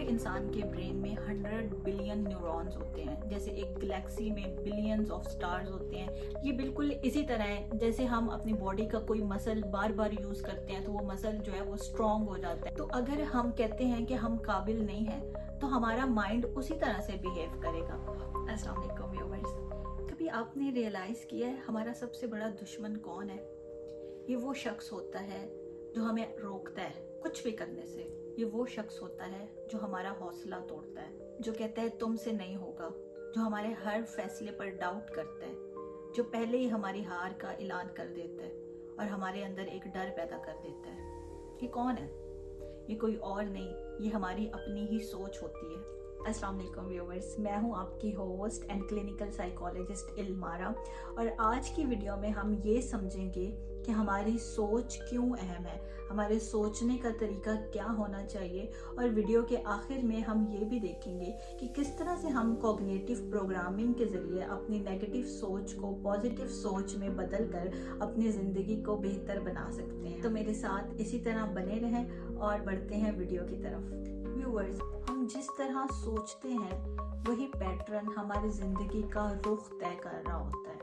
انسان کے برین میں 100 بلین نیورونز ہوتے ہیں، جیسے ایک گلیکسی میں بلینز آف سٹارز ہوتے ہیں۔ یہ بالکل اسی طرح ہے جیسے ہم اپنی باڈی کا کوئی مسل بار بار یوز کرتے ہیں تو وہ مسل جو ہے وہ اسٹرانگ ہو جاتا ہے۔ تو اگر ہم کہتے ہیں کہ ہم قابل نہیں ہیں تو ہمارا مائنڈ اسی طرح سے بیہیو کرے گا۔ السلام علیکم ویورز، کبھی آپ نے ریئلائز کیا ہے ہمارا سب سے بڑا دشمن کون ہے؟ یہ وہ شخص ہوتا ہے جو ہمیں روکتا ہے کچھ بھی کرنے سے۔ یہ وہ شخص ہوتا ہے جو ہمارا حوصلہ توڑتا ہے، جو کہتا ہے تم سے نہیں ہوگا، جو ہمارے ہر فیصلے پر ڈاؤٹ کرتا ہے، جو پہلے ہی ہماری ہار کا اعلان کر دیتا ہے اور ہمارے اندر ایک ڈر پیدا کر دیتا ہے۔ یہ کون ہے؟ یہ کوئی اور نہیں، یہ ہماری اپنی ہی سوچ ہوتی ہے۔ السلام علیکم ویورز، میں ہوں آپ کی ہوسٹ اینڈ کلینکل سائیکالوجسٹ علمارا، اور آج کی ویڈیو میں ہم یہ سمجھیں گے کہ ہماری سوچ کیوں اہم ہے، ہمارے سوچنے کا طریقہ کیا ہونا چاہیے، اور ویڈیو کے آخر میں ہم یہ بھی دیکھیں گے کہ کس طرح سے ہم کوگنیٹو پروگرامنگ کے ذریعے اپنی نیگیٹو سوچ کو پازیٹیو سوچ میں بدل کر اپنی زندگی کو بہتر بنا سکتے ہیں۔ تو میرے ساتھ اسی طرح بنے رہیں اور بڑھتے ہیں ویڈیو کی طرف۔ ویورز، ہم جس طرح سوچتے ہیں وہی پیٹرن ہماری زندگی کا رخ طے کر رہا ہوتا ہے۔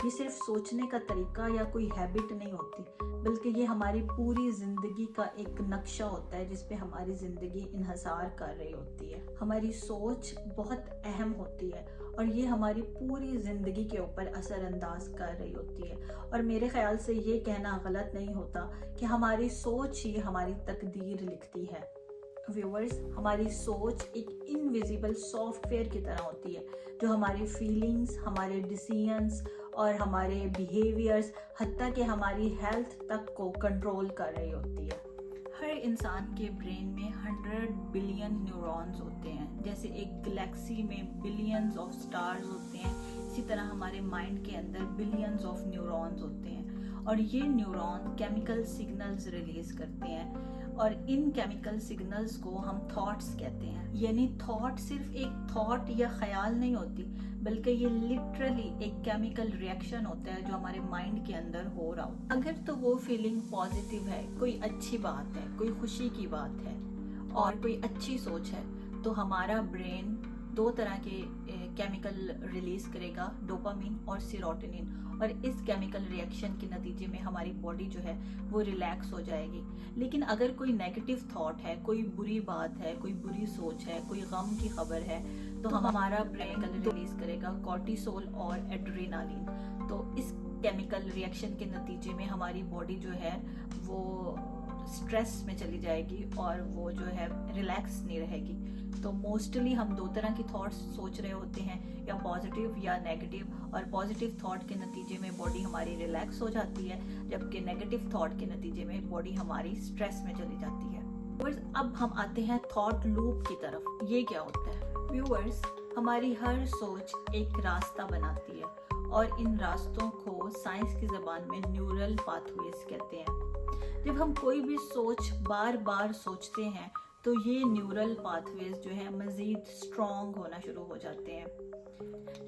یہ صرف سوچنے کا طریقہ یا کوئی ہیبٹ نہیں ہوتی، بلکہ یہ ہماری پوری زندگی کا ایک نقشہ ہوتا ہے جس پہ ہماری زندگی انحصار کر رہی ہوتی ہے۔ ہماری سوچ بہت اہم ہوتی ہے اور یہ ہماری پوری زندگی کے اوپر اثر انداز کر رہی ہوتی ہے، اور میرے خیال سے یہ کہنا غلط نہیں ہوتا کہ ہماری سوچ ہی ہماری تقدیر لکھتی ہے۔ ویورز، ہماری سوچ ایک انویزیبل سافٹ ویئر کی طرح ہوتی ہے جو ہماری فیلنگز، ہمارے ڈیسیژنز اور ہمارے بیہیویئرز، حتیٰ کہ ہماری ہیلتھ تک کو کنٹرول کر رہی ہوتی ہے۔ ہر انسان کے برین میں 100 بلین نیورونز ہوتے ہیں، جیسے ایک گلیکسی میں بلینز آف سٹارز ہوتے ہیں، اسی طرح ہمارے مائنڈ کے اندر بلینز آف نیورونز ہوتے ہیں، اور یہ نیورون کیمیکل سگنلز ریلیز کرتے ہیں، اور ان کیمیکل سگنلز کو ہم تھاٹس کہتے ہیں۔ یعنی تھاٹ صرف ایک تھاٹ یا خیال نہیں ہوتی، بلکہ یہ لٹرلی ایک کیمیکل ریئیکشن ہوتا ہے جو ہمارے مائنڈ کے اندر ہو رہا ہوتا ہے۔ اگر تو وہ فیلنگ پازیٹیو ہے، کوئی اچھی بات ہے، کوئی خوشی کی بات ہے اور کوئی اچھی سوچ ہے، تو ہمارا برین دو طرح کے کیمیکل ریلیز کرے گا، ڈوپامین اور سیروٹونین، اور اس کیمیکل ریئیکشن کے نتیجے میں ہماری باڈی جو ہے وہ ریلیکس ہو جائے گی۔ لیکن اگر کوئی نیگیٹو تھاٹ ہے، کوئی بری بات ہے، کوئی بری سوچ ہے، کوئی غم کی خبر ہے، تو ہمارا برین ریلیز کرے گا کورٹیسول اور ایڈرینالین۔ تو اس کیمیکل ریئیکشن کے نتیجے میں ہماری باڈی جو ہے وہ سٹریس میں چلی جائے گی اور وہ جو ہے ریلیکس نہیں رہے گی۔ تو موسٹلی ہم دو طرح کی تھاٹس سوچ رہے ہوتے ہیں، یا پازیٹیو یا نیگیٹو، اور پازیٹیو تھاٹ کے نتیجے میں باڈی ہماری ریلیکس ہو جاتی ہے، جبکہ نیگیٹو تھاٹ کے نتیجے میں باڈی ہماری سٹریس میں چلی جاتی ہے۔ ویورز، اب ہم آتے ہیں تھاٹ لوپ کی طرف۔ یہ کیا ہوتا ہے؟ ویورز، ہماری ہر سوچ ایک راستہ بناتی ہے، اور ان راستوں کو سائنس کی زبان میں نیورل پاتھ ویز کہتے ہیں۔ جب ہم کوئی بھی سوچ بار بار سوچتے ہیں تو یہ نیورل پاتھ ویز جو ہے مزید اسٹرانگ ہونا شروع ہو جاتے ہیں۔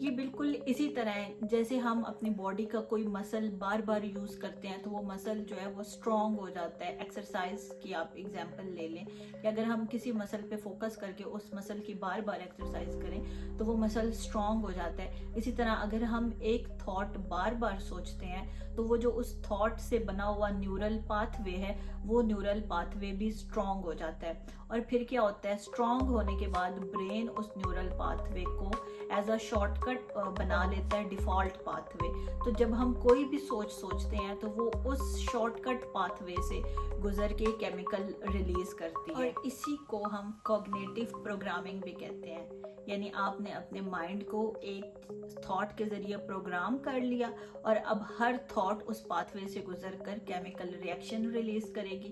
یہ بالکل اسی طرح ہے جیسے ہم اپنی باڈی کا کوئی مسل بار بار یوز کرتے ہیں تو وہ مسل جو ہے وہ اسٹرانگ ہو جاتا ہے۔ ایکسرسائز کی آپ ایگزامپل لے لیں کہ اگر ہم کسی مسل پہ فوکس کر کے اس مسل کی بار بار ایکسرسائز کریں تو وہ مسل اسٹرانگ ہو جاتا ہے۔ اسی طرح اگر ہم ایک تھاٹ بار بار سوچتے ہیں تو وہ جو اس تھاٹ سے بنا ہوا نیورل پاتھ وے ہے وہ نیورل پاتھ وے بھی اسٹرانگ ہو جاتا ہے، اور پھر کیا ہوتا ہے، اسٹرانگ ہونے کے بعد برین اس نیورل پاتھ وے کو ایز اے شارٹ کٹ بنا لیتا ہے، ڈیفالٹ پاتھ وے۔ تو جب ہم کوئی بھی سوچ سوچتے ہیں تو وہ اس شارٹ کٹ پاتھ وے سے گزر کے کیمیکل ریلیز کرتی ہے، اور اسی کو ہم کوگنیٹو پروگرامنگ بھی کہتے ہیں۔ یعنی آپ نے اپنے مائنڈ کو ایک تھاٹ کے ذریعے پروگرام کر لیا، اور اب ہر تھاٹ اس پاتھ وے سے گزر کر کیمیکل ریئیکشن ریلیز کرے گی،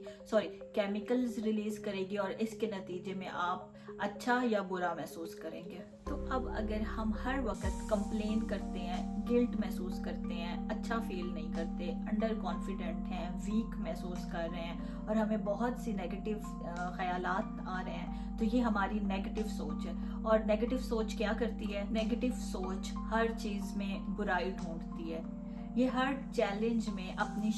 کیمیکلز ریلیز کرے گی، اور اس کے نتیجے میں آپ اچھا یا برا محسوس کریں گے۔ تو اب اگر ہم ہر وقت کمپلین کرتے ہیں، گلٹ محسوس کرتے ہیں، اچھا فیل نہیں کرتے، انڈر کانفیڈنٹ ہیں، ویک محسوس کر رہے ہیں، اور ہمیں بہت سی نیگیٹو خیالات آ رہے ہیں، تو یہ ہماری نیگیٹو سوچ ہے۔ اور نیگیٹو سوچ کیا کرتی ہے؟ نیگیٹو سوچ ہر چیز میں برائی ڈھونڈتی ہے، یہ ہر چیلنج میں اپنی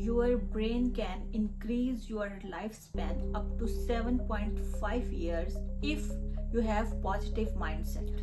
your brain can increase your lifespan up to 7.5 years if you have positive mindset।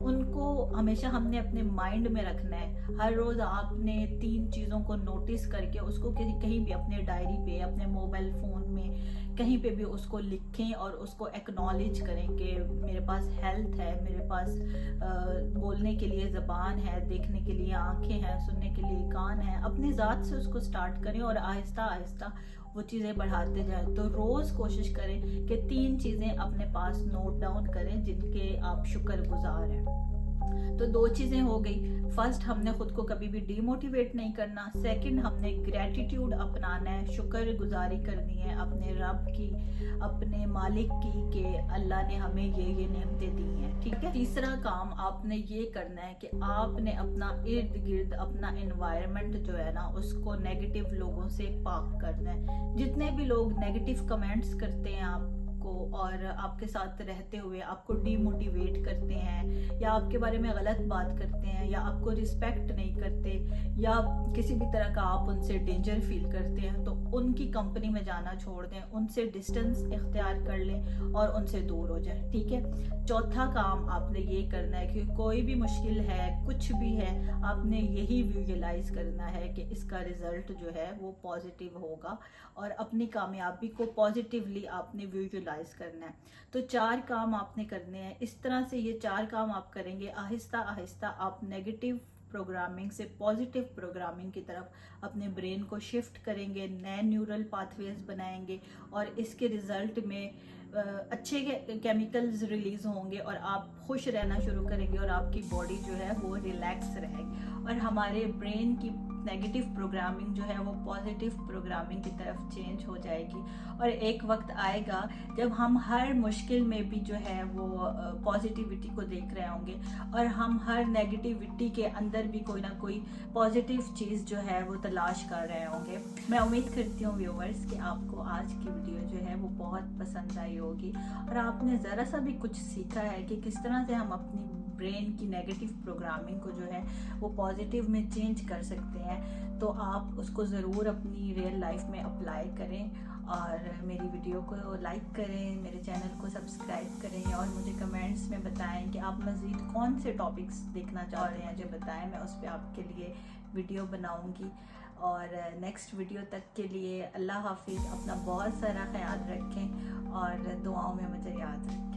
ان کو ہمیشہ ہم نے اپنے مائنڈ میں رکھنا ہے. ہر روز آپ نے 3 چیزوں کو نوٹس کر کے اس کو کہیں بھی اپنے ڈائری پہ, اپنے موبائل فون میں, کہیں پہ بھی اس کو لکھیں اور اس کو ایکنالج کریں کہ میرے پاس ہیلتھ ہے, میرے پاس بولنے کے لیے زبان ہے, دیکھنے کے لیے آنکھیں ہیں, سننے کے لیے کان ہیں. اپنی ذات سے اس کو سٹارٹ کریں اور آہستہ آہستہ وہ چیزیں بڑھاتے جائیں. تو روز کوشش کریں کہ 3 چیزیں اپنے پاس نوٹ ڈاؤن کریں جن کے آپ شکر گزار ہیں. تو 2 چیزیں ہو گئی. فرسٹ, ہم نے خود کو کبھی بھی ڈی موٹیویٹ نہیں کرنا. سیکنڈ, ہم نے گریٹیٹیوڈ اپنانا ہے, شکر گزاری کرنی ہے اپنے رب کی, اپنے مالک کی کہ اللہ نے ہمیں یہ نعمتیں دی ہیں. ٹھیک ہے. تیسرا کام آپ نے یہ کرنا ہے کہ آپ نے اپنا ارد گرد, اپنا انوائرمنٹ جو ہے نا, اس کو نیگیٹو لوگوں سے پاک کرنا ہے. جتنے بھی لوگ نیگیٹو کمنٹس کرتے ہیں آپ کو اور آپ کے ساتھ رہتے ہوئے آپ کو ڈی موٹیویٹ کرتے ہیں, یا آپ کے بارے میں غلط بات کرتے ہیں, یا آپ کو رسپیکٹ نہیں کرتے, یا کسی بھی طرح کا آپ ان سے ڈینجر فیل کرتے ہیں, تو ان کی کمپنی میں جانا چھوڑ دیں, ان سے ڈسٹنس اختیار کر لیں اور ان سے دور ہو جائیں. ٹھیک ہے. چوتھا کام آپ نے یہ کرنا ہے کہ کوئی بھی مشکل ہے, کچھ بھی ہے, آپ نے یہی ویژولائز کرنا ہے کہ اس کا رزلٹ جو ہے وہ پازیٹیو ہوگا, اور اپنی کامیابی کو پازیٹیولی آپ نے ویژولائز کرنا ہے. تو 4 کام آپ نے کرنے ہیں. اس طرح سے یہ 4 کام آپ کریں گے, آہستہ آہستہ آپ نیگیٹو پروگرامنگ سے پازیٹیو پروگرامنگ کی طرف اپنے برین کو شفٹ کریں گے, نئے نیورل پاتھ ویز بنائیں گے, اور اس کے رزلٹ میں اچھے کیمیکلز ریلیز ہوں گے, اور آپ خوش رہنا شروع کریں گے, اور آپ کی باڈی جو ہے وہ ریلیکس رہے گی, اور ہمارے برین کی نیگیٹو پروگرامنگ جو ہے وہ پازیٹیو پروگرامنگ کی طرف چینج ہو جائے گی. اور ایک وقت آئے گا جب ہم ہر مشکل میں بھی جو ہے وہ پازیٹیوٹی کو دیکھ رہے ہوں گے, اور ہم ہر نیگیٹیوٹی کے اندر بھی کوئی نہ کوئی پازیٹیو چیز جو ہے وہ تلاش کر رہے ہوں گے. میں امید کرتی ہوں ویورز کہ آپ کو آج کی ویڈیو جو ہے وہ بہت پسند آئی ہوگی, اور آپ نے ذرا سا بھی کچھ سیکھا ہے کہ کس طرح سے ہم اپنی برین کی نیگیٹو پروگرامنگ کو جو ہے وہ پازیٹیو میں چینج کر سکتے ہیں. تو آپ اس کو ضرور اپنی ریئل لائف میں اپلائی کریں, اور میری ویڈیو کو لائک کریں, میرے چینل کو سبسکرائب کریں, اور مجھے کمنٹس میں بتائیں کہ آپ مزید کون سے ٹاپکس دیکھنا چاہتے ہیں. جو بتائیں, میں اس پہ آپ کے لیے ویڈیو بناؤں گی. اور نیکسٹ ویڈیو تک کے لیے اللہ حافظ. اپنا بہت سارا خیال رکھیں, اور دعاؤں میں مجھے یاد رکھیں.